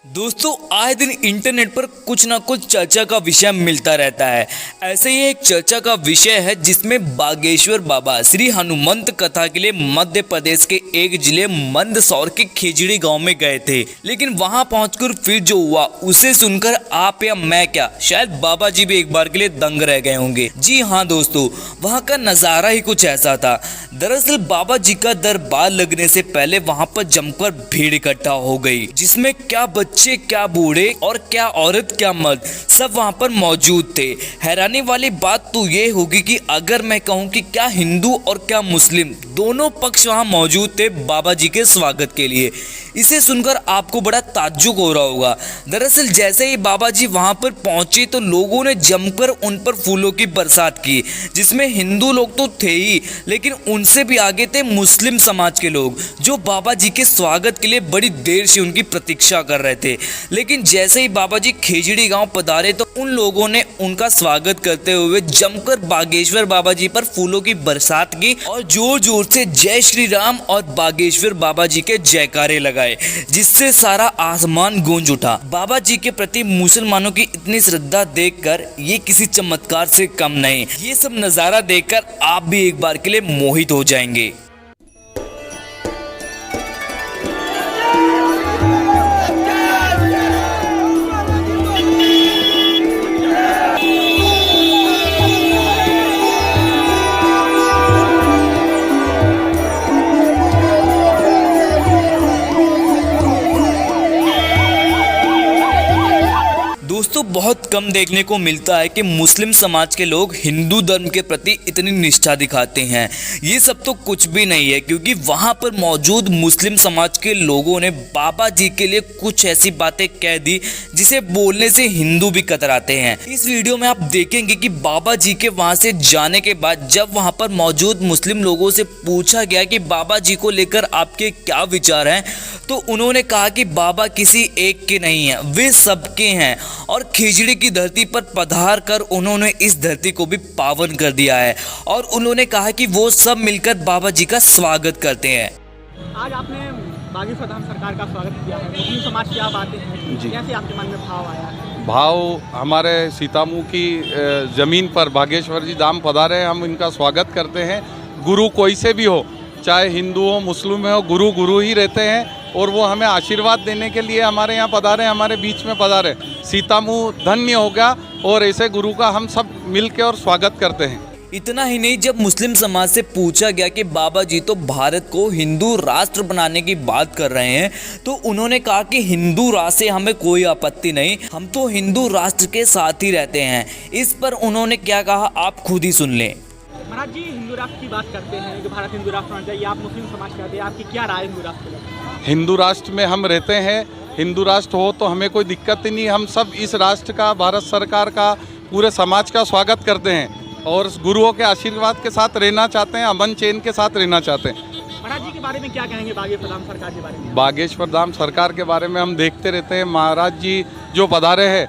दोस्तों, आए दिन इंटरनेट पर कुछ ना कुछ चर्चा का विषय मिलता रहता है। ऐसे ही एक चर्चा का विषय है जिसमें बागेश्वर बाबा श्री हनुमंत कथा के लिए मध्य प्रदेश के एक जिले मंदसौर के खिजड़ी गांव में गए थे। लेकिन वहां पहुंचकर फिर जो हुआ उसे सुनकर आप या मैं क्या, शायद बाबा जी भी एक बार के लिए दंग रह गए होंगे। जी हाँ दोस्तों, वहां का नजारा ही कुछ ऐसा था। दरअसल बाबा जी का दरबार लगने से पहले वहां पर जमकर भीड़ इकट्ठा हो गई, जिसमें क्या बच्चे, क्या बूढ़े और क्या औरत, क्या मर्द, सब वहां पर मौजूद थे। हैरानी वाली बात तो ये होगी कि अगर मैं कहूं कि क्या हिंदू और क्या मुस्लिम दोनों पक्ष वहां मौजूद थे बाबा जी के स्वागत के लिए। इसे सुनकर आपको बड़ा ताज्जुब हो रहा होगा। दरअसल जैसे ही बाबा जी वहां पर पहुंचे तो लोगों ने जमकर उन पर फूलों की बरसात की, जिसमें हिंदू लोग तो थे ही, लेकिन उनसे भी आगे थे मुस्लिम समाज के लोग, जो बाबा जी के स्वागत के लिए बड़ी देर से उनकी प्रतीक्षा कर रहे थे। लेकिन जैसे ही बाबा जी खिजड़ी गांव पधारे तो उन लोगों ने उनका स्वागत करते हुए जमकर बागेश्वर बाबा जी पर फूलों की बरसात की और जोर जोर से जय श्री राम और बागेश्वर बाबा जी के जयकारे लगाए, जिससे सारा आसमान गूंज उठा। बाबा जी के प्रति मुसलमानों की इतनी श्रद्धा देखकर ये किसी चमत्कार से कम नहीं। ये सब नजारा देखकर आप भी एक बार के लिए मोहित हो जाएंगे। दोस्तों, बहुत कम देखने को मिलता है कि मुस्लिम समाज के लोग हिंदू धर्म के प्रति इतनी निष्ठा दिखाते हैं। ये सब तो कुछ भी नहीं है, क्योंकि वहां पर मौजूद मुस्लिम समाज के लोगों ने बाबा जी के लिए कुछ ऐसी बातें कह दी जिसे बोलने से हिंदू भी कतराते हैं। इस वीडियो में आप देखेंगे कि बाबा जी के वहां से जाने के बाद जब वहां पर मौजूद मुस्लिम लोगों से पूछा गया कि बाबा जी को लेकर आपके क्या विचार हैं, तो उन्होंने कहा कि बाबा किसी एक के नहीं है, वे सबके हैं। और खिजड़ी की धरती पर पधार कर उन्होंने इस धरती को भी पावन कर दिया है। और उन्होंने कहा कि वो सब मिलकर बाबा जी का स्वागत करते हैं। आज आपने बागेश्वर धाम सरकार का स्वागत किया है, मुस्लिम समाज क्या बातें हैं, कैसे आपके मन में भाव आया है? भाव हमारे सीतामऊ की ज़मीन पर बागेश्वर जी धाम पधारे, हम इनका स्वागत करते हैं। गुरु कोई से भी हो, चाहे हिंदू हो मुस्लिम हो, गुरु गुरु ही रहते हैं और वो हमें आशीर्वाद देने के लिए हमारे यहाँ पधारे, हमारे बीच में पधारे। सीतामऊ धन्य होगा और ऐसे गुरु का हम सब मिलकर और स्वागत करते हैं। इतना ही नहीं, जब मुस्लिम समाज से पूछा गया कि बाबा जी तो भारत को हिंदू राष्ट्र बनाने की बात कर रहे हैं, तो उन्होंने कहा कि हिंदू राष्ट्र से हमें कोई आपत्ति नहीं, हम तो हिंदू राष्ट्र के साथ ही रहते हैं। इस पर उन्होंने क्या कहा आप खुद ही सुन लें। महाराज जी, हिंदू राष्ट्र की बात करते हैं कि भारत हिंदू राष्ट्र होना चाहिए, आप मुस्लिम समाज कहते हैं, आपकी क्या राय हिंदू राष्ट्र को? हिंदू राष्ट्र में हम रहते हैं, हिंदू राष्ट्र हो तो हमें कोई दिक्कत ही नहीं। हम सब इस राष्ट्र का, भारत सरकार का, पूरे समाज का स्वागत करते हैं और गुरुओं के आशीर्वाद के साथ रहना चाहते हैं, अमन चैन के साथ रहना चाहते हैं। महाराज जी के बारे में क्या कहेंगे, बागेश्वर धाम सरकार के बारे में? बागेश्वर धाम सरकार के बारे में हम देखते रहते हैं। महाराज जी जो पधारे हैं,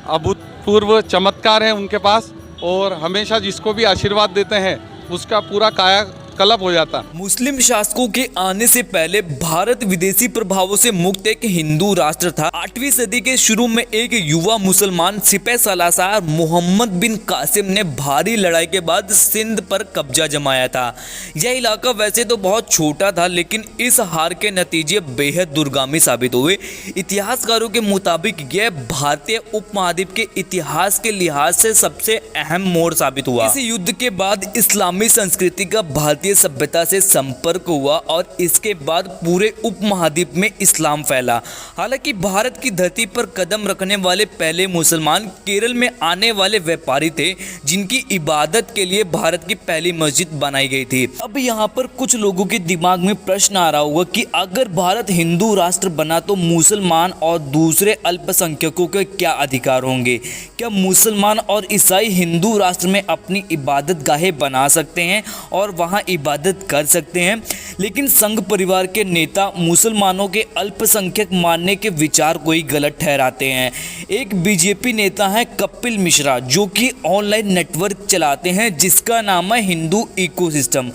अभूतपूर्व चमत्कार है उनके पास, और हमेशा जिसको भी आशीर्वाद देते हैं उसका पूरा कायाकल्प हो जाता। मुस्लिम शासकों के आने से पहले भारत विदेशी प्रभावों से मुक्त एक हिंदू राष्ट्र था। 8वीं सदी के शुरू में एक युवा मुसलमान सिपह सलासार मोहम्मद बिन कासिम ने भारी लड़ाई के बाद सिंध पर कब्जा जमाया था। यह इलाका वैसे तो बहुत छोटा था, लेकिन इस हार के नतीजे बेहद दूरगामी साबित हुए। इतिहासकारों के मुताबिक यह भारतीय उपमहाद्वीप के इतिहास के लिहाज से सबसे अहम मोड़ साबित हुआ। इस युद्ध के बाद इस्लामी संस्कृति का भारतीय सभ्यता से संपर्क हुआ और इसके बाद पूरे उपमहाद्वीप में इस्लाम फैला। हालांकि भारत की धरती पर कदम रखने वाले पहले मुसलमान केरल में आने वाले व्यापारी थे, जिनकी इबादत के लिए भारत की पहली मस्जिद बनाई गई थी। अब यहाँ पर कुछ लोगों के दिमाग में प्रश्न आ रहा होगा कि अगर भारत हिंदू राष्ट्र बना तो मुसलमान और दूसरे अल्पसंख्यकों के क्या अधिकार होंगे? क्या मुसलमान और ईसाई हिंदू राष्ट्र में अपनी इबादत गाहें बना सकते हैं और वहाँ इबादत कर सकते हैं? लेकिन संघ परिवार के नेता मुसलमानों के अल्पसंख्यक मानने के विचार को ही गलत ठहराते हैं। एक बीजेपी नेता है कपिल मिश्रा, जो कि ऑनलाइन नेटवर्क चलाते हैं जिसका नाम है हिंदू इकोसिस्टम।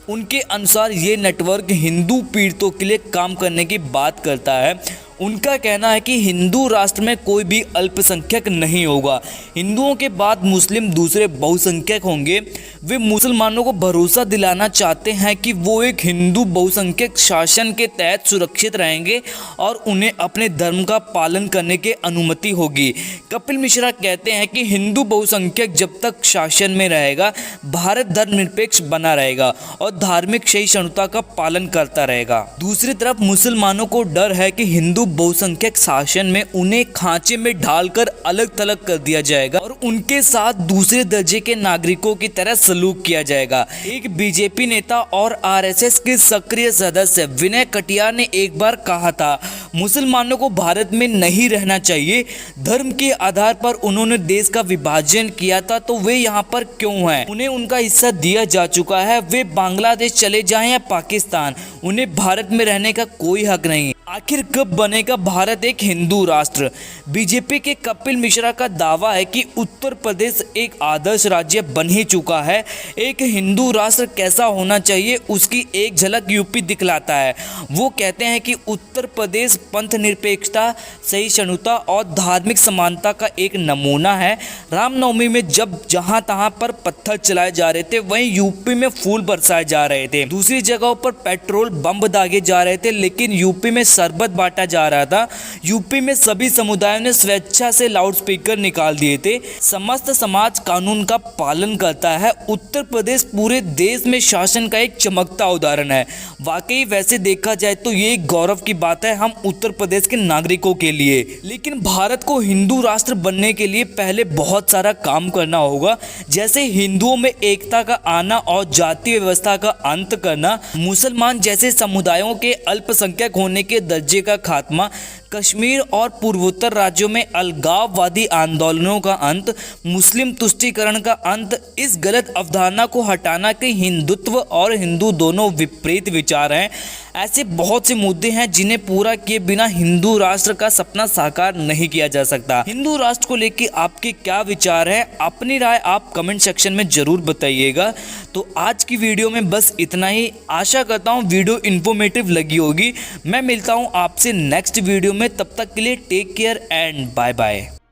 उनके अनुसार ये नेटवर्क हिंदू पीड़ितों के लिए काम करने की बात करता है। उनका कहना है कि हिंदू राष्ट्र में कोई भी अल्पसंख्यक नहीं होगा। हिंदुओं के बाद मुस्लिम दूसरे बहुसंख्यक होंगे। वे मुसलमानों को भरोसा दिलाना चाहते हैं कि वो एक हिंदू बहुसंख्यक शासन के तहत सुरक्षित रहेंगे और उन्हें अपने धर्म का पालन करने की अनुमति होगी। कपिल मिश्रा कहते हैं कि हिंदू बहुसंख्यक जब तक शासन में रहेगा, भारत धर्मनिरपेक्ष बना रहेगा और धार्मिक सहिष्णुता का पालन करता रहेगा। दूसरी तरफ मुसलमानों को डर है कि हिंदू बहुसंख्यक शासन में उन्हें खांचे में ढालकर अलग थलग कर दिया जाएगा और उनके साथ दूसरे दर्जे के नागरिकों की तरह सलूक किया जाएगा। एक बीजेपी नेता और आरएसएस के सक्रिय सदस्य विनय कटियार ने एक बार कहा था, मुसलमानों को भारत में नहीं रहना चाहिए। धर्म के आधार पर उन्होंने देश का विभाजन किया था, तो वे यहाँ पर क्यों हैं? उन्हें उनका हिस्सा दिया जा चुका है। वे बांग्लादेश चले जाएं या पाकिस्तान, उन्हें भारत में रहने का कोई हक नहीं। आखिर कब बनेगा भारत एक हिंदू राष्ट्र? बीजेपी के कपिल मिश्रा का दावा है कि उत्तर प्रदेश एक आदर्श राज्य बन ही चुका है। एक हिंदू राष्ट्र कैसा होना चाहिए उसकी एक झलक यूपी दिखलाता है। वो कहते हैं कि उत्तर प्रदेश पंथ निरपेक्षता, सहिष्णुता और धार्मिक समानता का एक नमूना है। रामनवमी में जब जहां तहां पर पत्थर चलाए जा रहे थे, वहीं यूपी में फूल बरसाए जा रहे थे। दूसरी जगहों पर पेट्रोल बम दागे जा रहे थे, लेकिन यूपी में शरबत बांटा जा रहा था। यूपी में सभी समुदायों ने स्वेच्छा से लाउडस्पीकर निकाल दिए थे। समस्त समाज कानून का पालन करता है। उत्तर प्रदेश पूरे देश में शासन का एक चमकता उदाहरण है। वाकई वैसे देखा जाए तो ये एक गौरव की बात है हम उत्तर प्रदेश के नागरिकों के लिए। लेकिन भारत को हिंदू राष्ट्र बनने के लिए पहले बहुत सारा काम करना होगा, जैसे हिंदुओं में एकता का आना और जातीय व्यवस्था का अंत करना, मुसलमान जैसे समुदायों के अल्पसंख्यक होने के दर्जे का खात्मा, कश्मीर और पूर्वोत्तर राज्यों में अलगाववादी आंदोलनों का अंत, मुस्लिम तुष्टीकरण का अंत। इस गलत अवधारणा को हटाना कि हिंदुत्व और हिंदू दोनों विपरीत विचार हैं। ऐसे बहुत से मुद्दे हैं जिन्हें पूरा किए बिना हिंदू राष्ट्र का सपना साकार नहीं किया जा सकता। हिंदू राष्ट्र को लेकर आपके क्या विचार हैं? अपनी राय आप कमेंट सेक्शन में जरूर बताइएगा। तो आज की वीडियो में बस इतना ही। आशा करता हूँ वीडियो इन्फॉर्मेटिव लगी होगी। मैं मिलता हूँ आपसे नेक्स्ट वीडियो में। तब तक के लिए take care and bye bye.